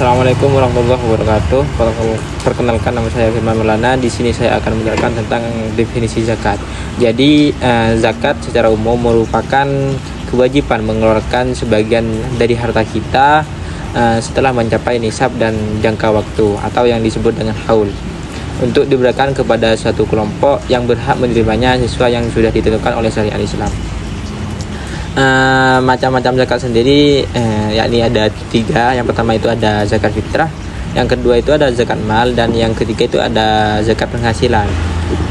Assalamualaikum warahmatullahi wabarakatuh. Perkenalkan, nama saya Firman Maulana. Di sini saya akan menjelaskan tentang definisi zakat. Jadi zakat secara umum merupakan kewajiban mengeluarkan sebagian dari harta kita setelah mencapai nisab dan jangka waktu atau yang disebut dengan haul, untuk diberikan kepada suatu kelompok yang berhak menerimanya sesuai yang sudah ditentukan oleh syariat Islam. Macam-macam zakat sendiri yakni ada 3. Yang pertama itu ada zakat fitrah, yang kedua itu ada zakat mal, dan yang ketiga itu ada zakat penghasilan.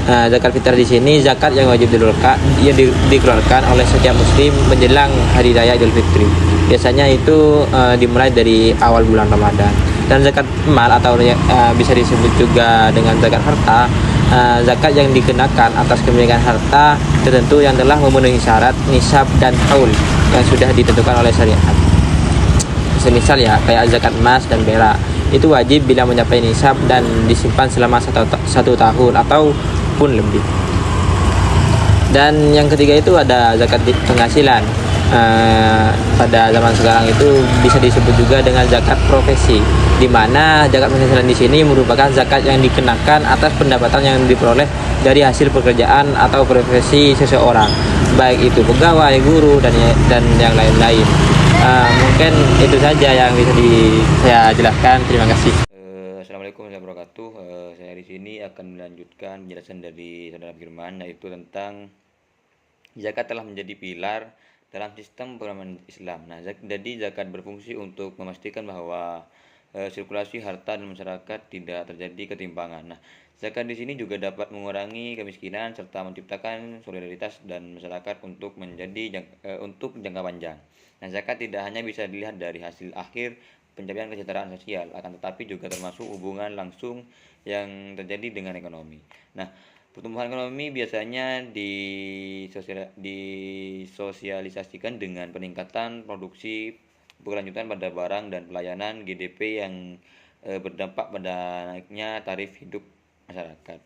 Zakat fitrah di sini zakat yang wajib dikeluarkan oleh setiap muslim menjelang hari raya Idul Fitri. Biasanya itu dimulai dari awal bulan Ramadan. Dan zakat mal atau bisa disebut juga dengan zakat harta, zakat yang dikenakan atas kepemilikan harta tertentu yang telah memenuhi syarat nisab dan haul yang sudah ditentukan oleh syariat. Semisal ya kayak zakat emas dan perak, itu wajib bila mencapai nisab dan disimpan selama satu tahun ataupun lebih. Dan yang ketiga itu ada zakat penghasilan. Pada zaman sekarang itu bisa disebut juga dengan zakat profesi, di mana zakat penghasilan di sini merupakan zakat yang dikenakan atas pendapatan yang diperoleh dari hasil pekerjaan atau profesi seseorang, baik itu pegawai, guru, dan yang lain-lain. Mungkin itu saja yang bisa saya jelaskan. Terima kasih. Assalamualaikum warahmatullahi wabarakatuh. Saya di sini akan melanjutkan penjelasan dari saudara Firman, yaitu tentang zakat telah menjadi pilar dalam sistem pengelolaan Islam. Nah, jadi zakat berfungsi untuk memastikan bahwa sirkulasi harta dan masyarakat tidak terjadi ketimpangan. Nah, zakat di sini juga dapat mengurangi kemiskinan serta menciptakan solidaritas dan masyarakat untuk jangka panjang. Nah, zakat tidak hanya bisa dilihat dari hasil akhir pencapaian kesejahteraan sosial, akan tetapi juga termasuk hubungan langsung yang terjadi dengan ekonomi. Nah, pertumbuhan ekonomi biasanya disosialisasikan dengan peningkatan produksi berkelanjutan pada barang dan pelayanan GDP yang berdampak pada naiknya tarif hidup masyarakat.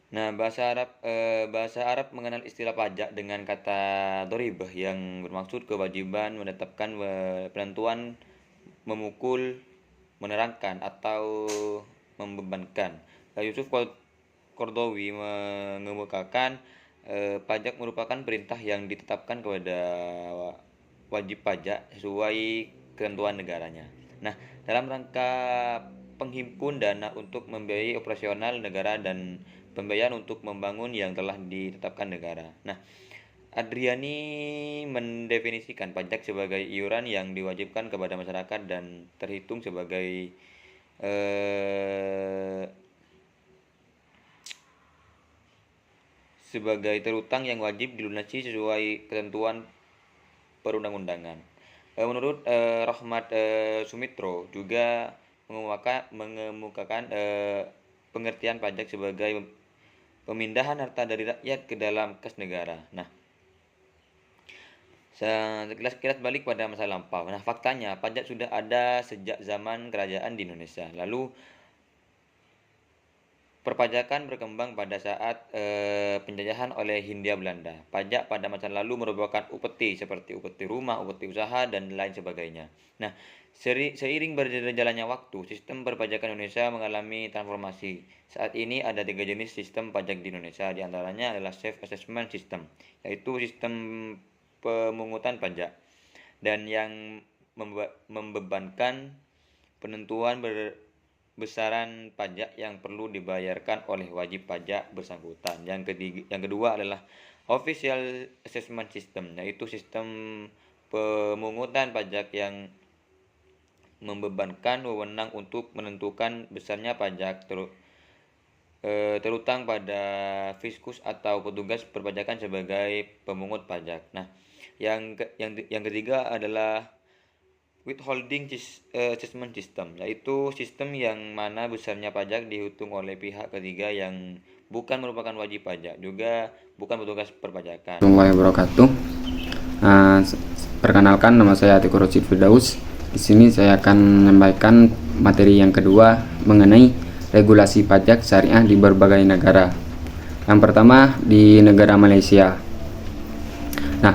Nah, bahasa Arab mengenal istilah pajak dengan kata doribah yang bermaksud kewajiban menetapkan, penentuan, memukul, menerangkan, atau membebankan. Yusuf Qaradawi mengemukakan pajak merupakan perintah yang ditetapkan kepada wajib pajak sesuai ketentuan negaranya. Nah, dalam rangka penghimpun dana untuk membiayai operasional negara dan pembayaran untuk membangun yang telah ditetapkan negara. Nah, Adriani mendefinisikan pajak sebagai iuran yang diwajibkan kepada masyarakat dan terhitung sebagai terutang yang wajib dilunasi sesuai ketentuan perundang-undangan. Menurut Rahmat Sumitro juga mengemukakan pengertian pajak sebagai pemindahan harta dari rakyat ke dalam kas negara. Nah, sekilas balik pada masa lampau. Nah, faktanya pajak sudah ada sejak zaman kerajaan di Indonesia. Lalu perpajakan berkembang pada saat penjajahan oleh Hindia Belanda. Pajak pada masa lalu merupakan upeti seperti upeti rumah, upeti usaha, dan lain sebagainya. Nah, seiring berjalannya waktu, sistem perpajakan Indonesia mengalami transformasi. Saat ini ada 3 jenis sistem pajak di Indonesia. Di antaranya adalah self-assessment system, yaitu sistem pemungutan pajak, dan yang membebankan penentuan besaran pajak yang perlu dibayarkan oleh wajib pajak bersangkutan. Yang kedua adalah official assessment system, yaitu sistem pemungutan pajak yang membebankan wewenang untuk menentukan besarnya pajak terutang pada fiskus atau petugas perpajakan sebagai pemungut pajak. Nah, yang ketiga adalah withholding assessment system, yaitu sistem yang mana besarnya pajak dihitung oleh pihak ketiga yang bukan merupakan wajib pajak, juga bukan petugas perpajakan. Warahmatullahi wabarakatuh. Perkenalkan, nama saya Atikur Rosid Firdaus. Di sini saya akan menyampaikan materi yang kedua mengenai regulasi pajak syariah di berbagai negara. Yang pertama di negara Malaysia. Nah,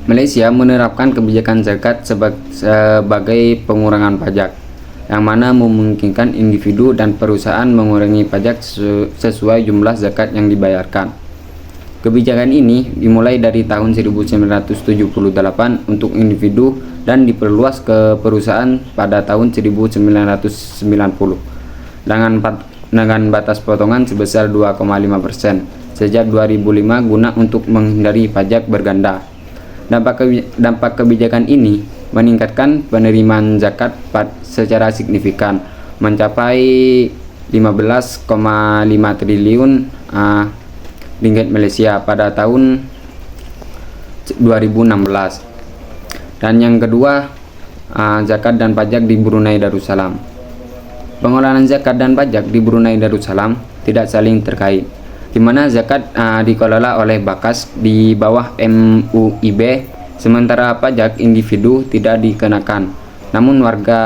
Malaysia menerapkan kebijakan zakat sebagai pengurangan pajak, yang mana memungkinkan individu dan perusahaan mengurangi pajak sesuai jumlah zakat yang dibayarkan. Kebijakan ini dimulai dari tahun 1978 untuk individu dan diperluas ke perusahaan pada tahun 1990 dengan batas potongan sebesar 2,5% sejak 2005 guna untuk menghindari pajak berganda. Dampak kebijakan ini meningkatkan penerimaan zakat secara signifikan, mencapai 15,5 triliun ringgit Malaysia pada tahun 2016. Dan yang kedua, zakat dan pajak di Brunei Darussalam. Pengelolaan zakat dan pajak di Brunei Darussalam tidak saling terkait, di mana zakat dikelola oleh Bakas di bawah MUIB, sementara pajak individu tidak dikenakan. Namun warga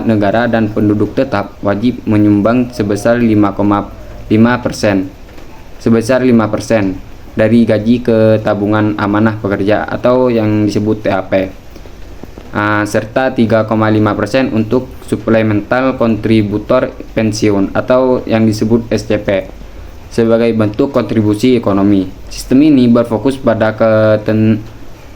negara dan penduduk tetap wajib menyumbang sebesar 5,5% dari gaji ke tabungan amanah pekerja atau yang disebut TAP, serta 3,5% untuk suplemental kontributor pensiun atau yang disebut SCP sebagai bentuk kontribusi ekonomi. Sistem ini berfokus pada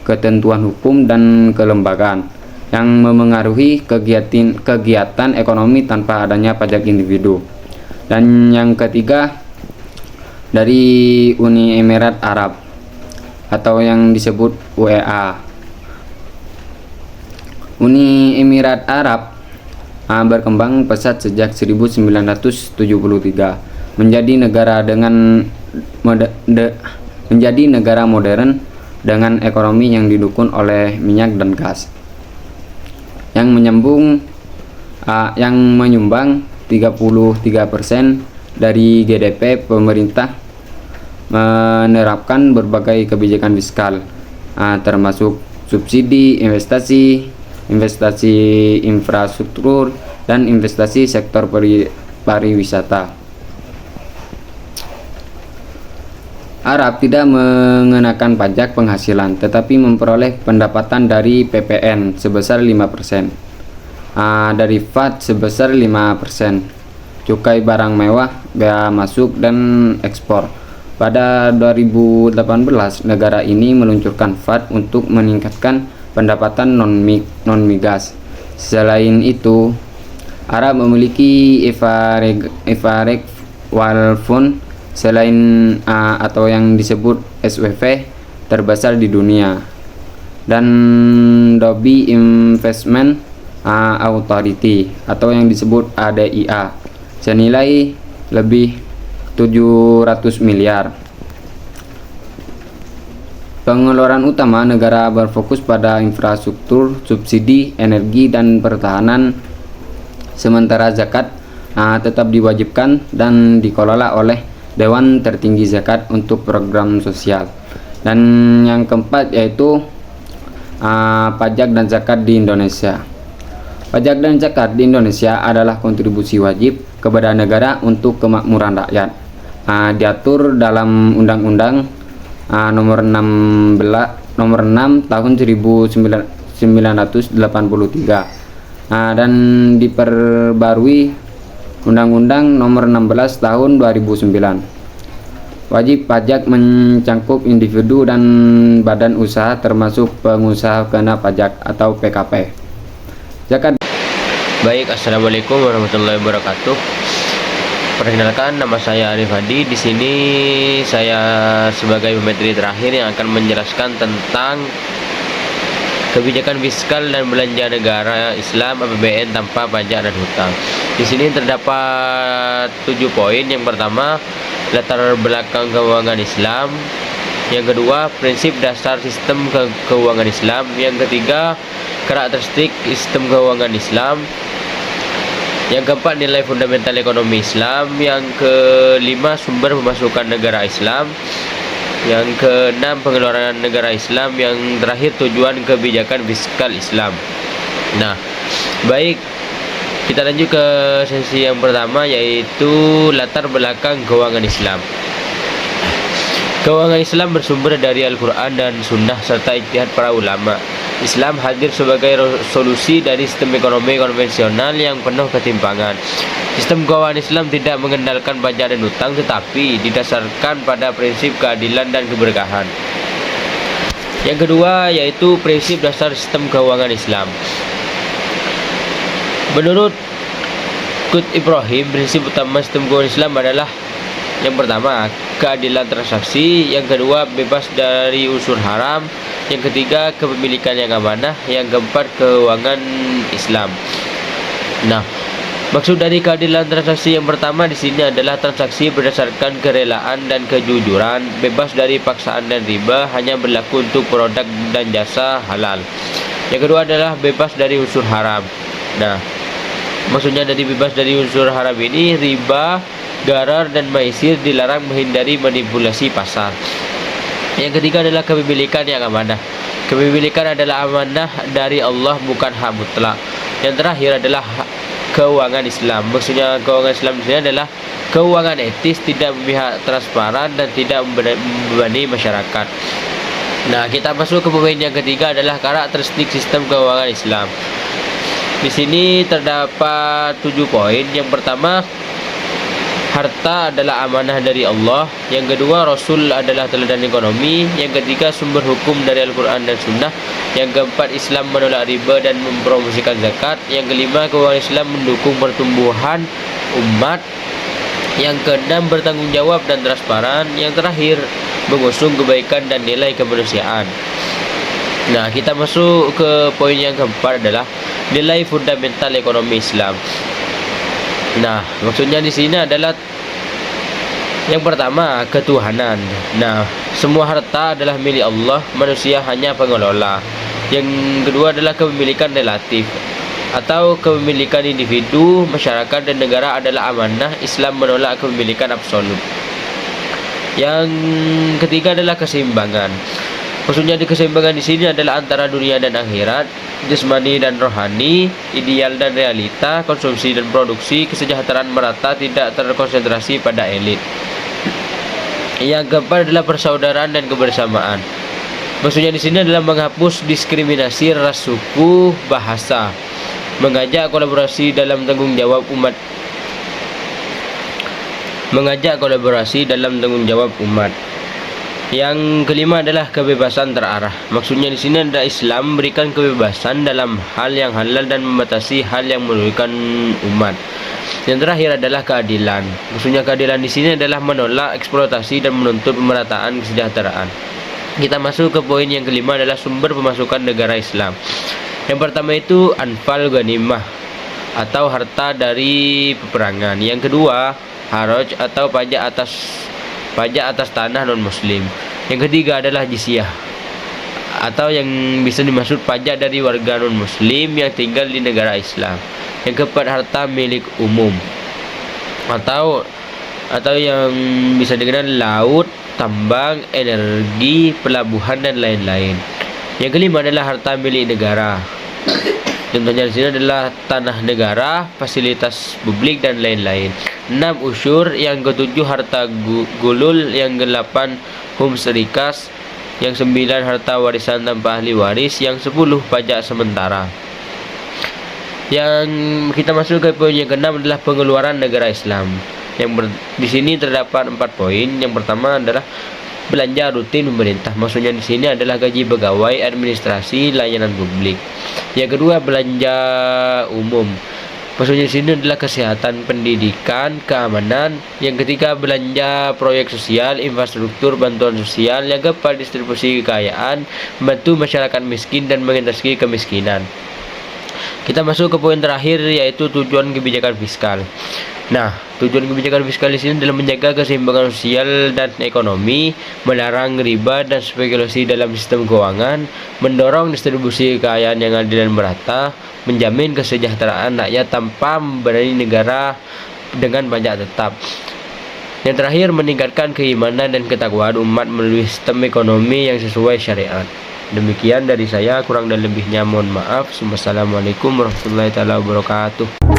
ketentuan hukum dan kelembagaan yang memengaruhi kegiatan ekonomi tanpa adanya pajak individu. Dan yang ketiga, dari Uni Emirat Arab atau yang disebut UEA. Uni Emirat Arab berkembang pesat sejak 1973 menjadi negara modern dengan ekonomi yang didukung oleh minyak dan gas, yang menyumbang 33% dari GDP. Pemerintah menerapkan berbagai kebijakan fiskal, termasuk subsidi investasi infrastruktur dan investasi sektor pariwisata. Arab tidak mengenakan pajak penghasilan, tetapi memperoleh pendapatan dari PPN sebesar 5%, dari VAT sebesar 5%, cukai barang mewah, bea masuk dan ekspor. Pada 2018, negara ini meluncurkan VAT untuk meningkatkan pendapatan non-migas. Selain itu, Arab memiliki Evareg Wal Fund atau yang disebut SWV terbesar di dunia, dan Dubai Investment Authority atau yang disebut ADIA senilai lebih 700 miliar. Pengeluaran utama negara berfokus pada infrastruktur, subsidi, energi, dan pertahanan, sementara zakat tetap diwajibkan dan dikelola oleh Dewan Tertinggi Zakat untuk program sosial. Dan yang keempat yaitu pajak dan zakat di Indonesia. Pajak dan zakat di Indonesia adalah kontribusi wajib kepada negara untuk kemakmuran rakyat. Diatur dalam Undang-Undang nomor 6 tahun 1983 dan diperbarui Undang-Undang nomor 16 tahun 2009. Wajib pajak mencangkup individu dan badan usaha termasuk pengusaha kena pajak atau PKP. Zakat. Baik, assalamualaikum warahmatullahi wabarakatuh. Perkenalkan, nama saya Arif Hadi. Di sini saya sebagai pemateri terakhir yang akan menjelaskan tentang kebijakan fiskal dan belanja negara Islam APBN tanpa pajak dan hutang. Di sini terdapat 7 poin. Yang pertama, latar belakang keuangan Islam. Yang kedua, prinsip dasar sistem keuangan Islam. Yang ketiga, karakteristik sistem keuangan Islam. Yang keempat, nilai fundamental ekonomi Islam. Yang kelima, sumber pemasukan negara Islam. Yang keenam, pengeluaran negara Islam. Yang terakhir, tujuan kebijakan fiskal Islam. Nah, baik, kita lanjut ke sesi yang pertama, yaitu latar belakang keuangan Islam. Keuangan Islam bersumber dari Al-Quran dan Sunnah serta ijtihad para ulama. Islam hadir sebagai solusi dari sistem ekonomi konvensional yang penuh ketimpangan. Sistem keuangan Islam tidak mengendalikan pajak dan utang, tetapi didasarkan pada prinsip keadilan dan keberkahan. Yang kedua yaitu prinsip dasar sistem keuangan Islam. Menurut Qutb Ibrahim, prinsip utama sistem keuangan Islam adalah yang pertama, keadilan transaksi. Yang kedua, bebas dari unsur haram. Yang ketiga, kepemilikan yang amanah. Yang keempat, keuangan Islam. Nah, maksud dari keadilan transaksi yang pertama di sini adalah transaksi berdasarkan kerelaan dan kejujuran, bebas dari paksaan dan riba, hanya berlaku untuk produk dan jasa halal. Yang kedua adalah bebas dari unsur haram. Nah, maksudnya dari bebas dari unsur haram ini, riba, garar, dan maisir dilarang, menghindari manipulasi pasar. Yang ketiga adalah kepemilikan yang amanah. Kepemilikan adalah amanah dari Allah, bukan hak mutlak. Yang terakhir adalah keuangan Islam. Maksudnya keuangan Islam di sini adalah keuangan etis, tidak memihak, transparan, dan tidak membebani masyarakat. Nah, kita masuk ke poin yang ketiga adalah karakteristik sistem keuangan Islam. Di sini terdapat 7 poin. Yang pertama, harta adalah amanah dari Allah. Yang kedua, Rasul adalah teladan ekonomi. Yang ketiga, sumber hukum dari Al-Quran dan Sunnah. Yang keempat, Islam menolak riba dan mempromosikan zakat. Yang kelima, keuangan Islam mendukung pertumbuhan umat. Yang keenam, bertanggung jawab dan transparan. Yang terakhir, mengusung kebaikan dan nilai kemanusiaan. Nah, kita masuk ke poin yang keempat adalah nilai fundamental ekonomi Islam. Nah, maksudnya di sini adalah yang pertama, ketuhanan. Nah, semua harta adalah milik Allah, manusia hanya pengelola. Yang kedua adalah kepemilikan relatif atau kepemilikan individu, masyarakat, dan negara adalah amanah. Islam menolak kepemilikan absolut. Yang ketiga adalah keseimbangan. Maksudnya di keseimbangan di sini adalah antara dunia dan akhirat, jasmani dan rohani, ideal dan realita, konsumsi dan produksi, kesejahteraan merata, tidak terkonsentrasi pada elit. Yang keempat adalah persaudaraan dan kebersamaan. Maksudnya di sini adalah menghapus diskriminasi ras, suku, bahasa, mengajak kolaborasi dalam tanggung jawab umat. Yang kelima adalah kebebasan terarah. Maksudnya di sini ada Islam memberikan kebebasan dalam hal yang halal dan membatasi hal yang merugikan umat. Yang terakhir adalah keadilan. Maksudnya keadilan di sini adalah menolak eksploitasi dan menuntut pemerataan kesejahteraan. Kita masuk ke poin yang kelima adalah sumber pemasukan negara Islam. Yang pertama itu anfal ghanimah atau harta dari peperangan. Yang kedua, haraj atau pajak atas tanah non-muslim. Yang ketiga adalah jizyah atau yang bisa dimaksud pajak dari warga non-muslim yang tinggal di negara Islam. Yang keempat, harta milik umum atau yang bisa dikenal laut, tambang, energi, pelabuhan, dan lain-lain. Yang kelima adalah harta milik negara. Contohnya di sini adalah tanah negara, fasilitas publik, dan lain-lain. 6 usyur. Yang ketujuh harta gulul. Yang 8 hums rikas. Yang 9 harta warisan tanpa ahli waris. Yang 10 pajak sementara. Yang kita masuk ke poin yang ke-6 adalah pengeluaran negara Islam. Di sini terdapat 4 poin. Yang pertama adalah belanja rutin pemerintah. Maksudnya di sini adalah gaji pegawai, administrasi, layanan publik. Yang kedua, belanja umum. Maksudnya di sini adalah kesehatan, pendidikan, keamanan. Yang ketiga, belanja proyek sosial, infrastruktur, bantuan sosial. Yang keempat, distribusi kekayaan, membantu masyarakat miskin dan mengatasi kemiskinan. Kita masuk ke poin terakhir, yaitu tujuan kebijakan fiskal. Nah, tujuan kebijakan fiskal di sini adalah menjaga keseimbangan sosial dan ekonomi, melarang riba dan spekulasi dalam sistem keuangan, mendorong distribusi kekayaan yang adil dan merata, menjamin kesejahteraan rakyat tanpa membebani negara dengan pajak tetap. Yang terakhir, meningkatkan keimanan dan ketakwaan umat melalui sistem ekonomi yang sesuai syariat. Demikian dari saya, kurang dan lebihnya mohon maaf. Wassalamualaikum warahmatullahi wabarakatuh.